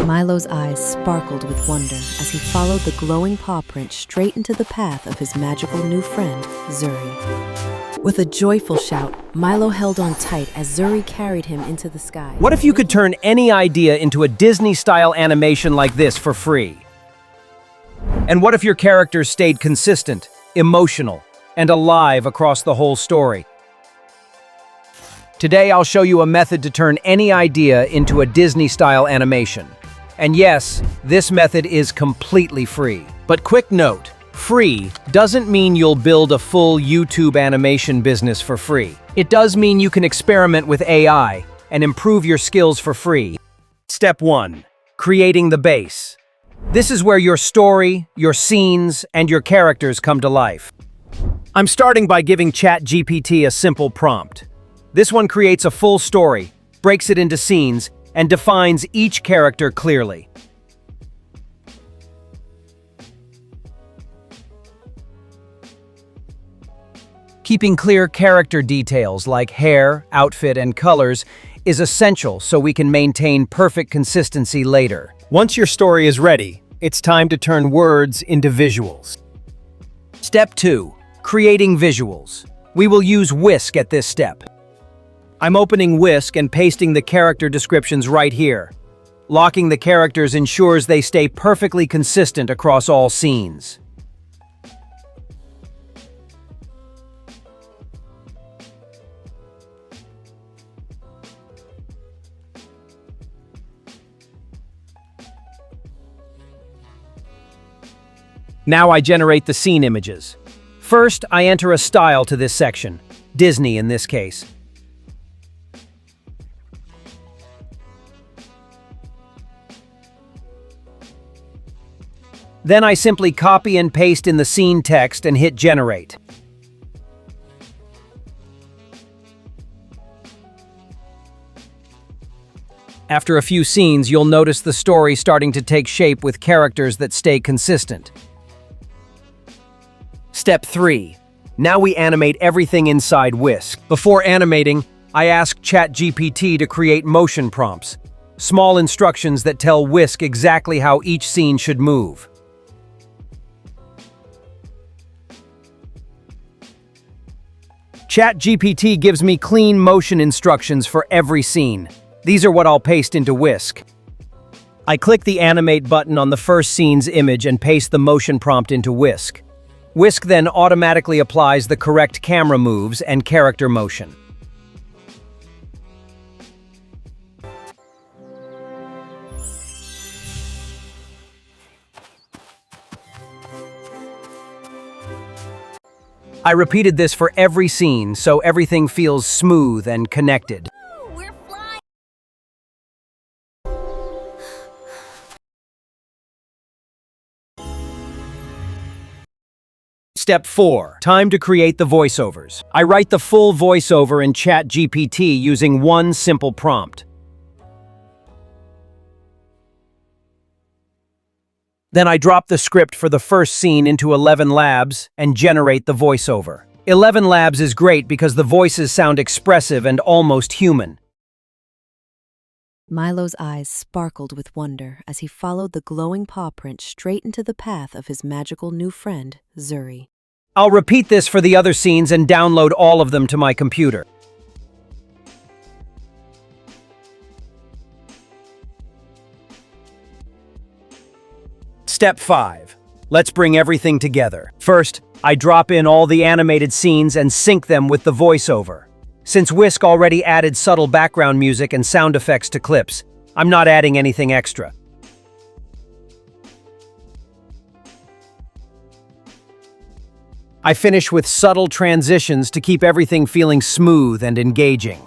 Milo's eyes sparkled with wonder as he followed the glowing paw print straight into the path of his magical new friend, Zuri. With a joyful shout, Milo held on tight as Zuri carried him into the sky. What if you could turn any idea into a Disney-style animation like this for free? And what if your characters stayed consistent, emotional, and alive across the whole story? Today, I'll show you a method to turn any idea into a Disney-style animation. And yes, this method is completely free. But quick note, free doesn't mean you'll build a full YouTube animation business for free. It does mean you can experiment with AI and improve your skills for free. Step 1. Creating the base. This is where your story, your scenes, and your characters come to life. I'm starting by giving ChatGPT a simple prompt. This one creates a full story, breaks it into scenes, and defines each character clearly. Keeping clear character details like hair, outfit, and colors is essential so we can maintain perfect consistency later. Once your story is ready, it's time to turn words into visuals. Step 2. Creating visuals. We will use Whisk at this step. I'm opening Whisk and pasting the character descriptions right here. Locking the characters ensures they stay perfectly consistent across all scenes. Now I generate the scene images. First, I enter a style to this section, Disney in this case. Then I simply copy and paste in the scene text and hit generate. After a few scenes, you'll notice the story starting to take shape with characters that stay consistent. Step 3. Now we animate everything inside Whisk. Before animating, I ask ChatGPT to create motion prompts, small instructions that tell Whisk exactly how each scene should move. ChatGPT gives me clean motion instructions for every scene. These are what I'll paste into Whisk. I click the Animate button on the first scene's image and paste the motion prompt into Whisk. Whisk then automatically applies the correct camera moves and character motion. I repeated this for every scene, so everything feels smooth and connected. We're flying! Step 4. Time to create the voiceovers. I write the full voiceover in ChatGPT using one simple prompt. Then I drop the script for the first scene into 11 Labs and generate the voiceover. 11 Labs is great because the voices sound expressive and almost human. Milo's eyes sparkled with wonder as he followed the glowing paw print straight into the path of his magical new friend, Zuri. I'll repeat this for the other scenes and download all of them to my computer. Step 5. Let's bring everything together. First, I drop in all the animated scenes and sync them with the voiceover. Since Whisk already added subtle background music and sound effects to clips, I'm not adding anything extra. I finish with subtle transitions to keep everything feeling smooth and engaging.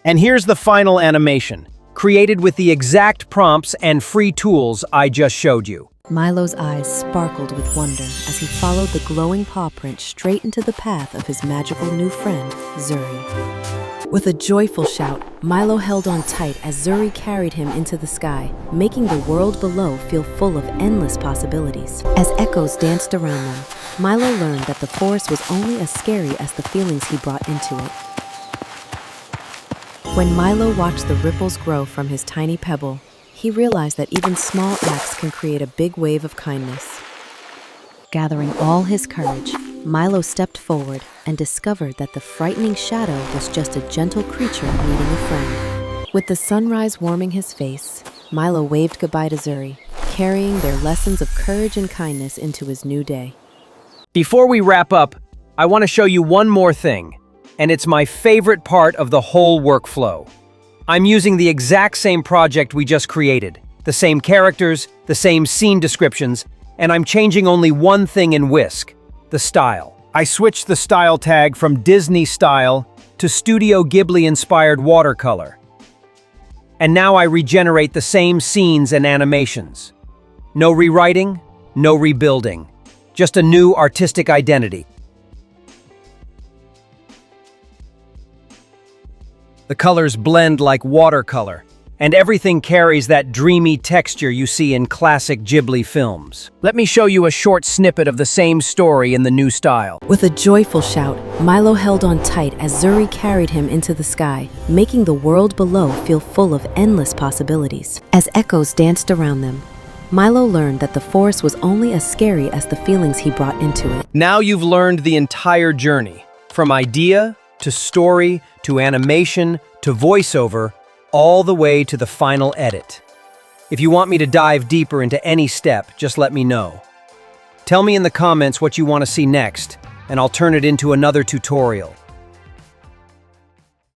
And here's the final animation, created with the exact prompts and free tools I just showed you. Milo's eyes sparkled with wonder as he followed the glowing paw print straight into the path of his magical new friend, Zuri. With a joyful shout, Milo held on tight as Zuri carried him into the sky, making the world below feel full of endless possibilities. As echoes danced around them, Milo learned that the forest was only as scary as the feelings he brought into it. When Milo watched the ripples grow from his tiny pebble, he realized that even small acts can create a big wave of kindness. Gathering all his courage, Milo stepped forward and discovered that the frightening shadow was just a gentle creature needing a friend. With the sunrise warming his face, Milo waved goodbye to Zuri, carrying their lessons of courage and kindness into his new day. Before we wrap up, I want to show you one more thing, and it's my favorite part of the whole workflow. I'm using the exact same project we just created, the same characters, the same scene descriptions, and I'm changing only one thing in Whisk: the style. I switched the style tag from Disney style to Studio Ghibli-inspired watercolor. And now I regenerate the same scenes and animations. No rewriting, no rebuilding. Just a new artistic identity. The colors blend like watercolor, and everything carries that dreamy texture you see in classic Ghibli films. Let me show you a short snippet of the same story in the new style. With a joyful shout, Milo held on tight as Zuri carried him into the sky, making the world below feel full of endless possibilities. As echoes danced around them, Milo learned that the forest was only as scary as the feelings he brought into it. Now you've learned the entire journey, from idea to story to animation to voiceover, all the way to the final edit. If you want me to dive deeper into any step, just let me know. Tell me in the comments what you want to see next, and I'll turn it into another tutorial.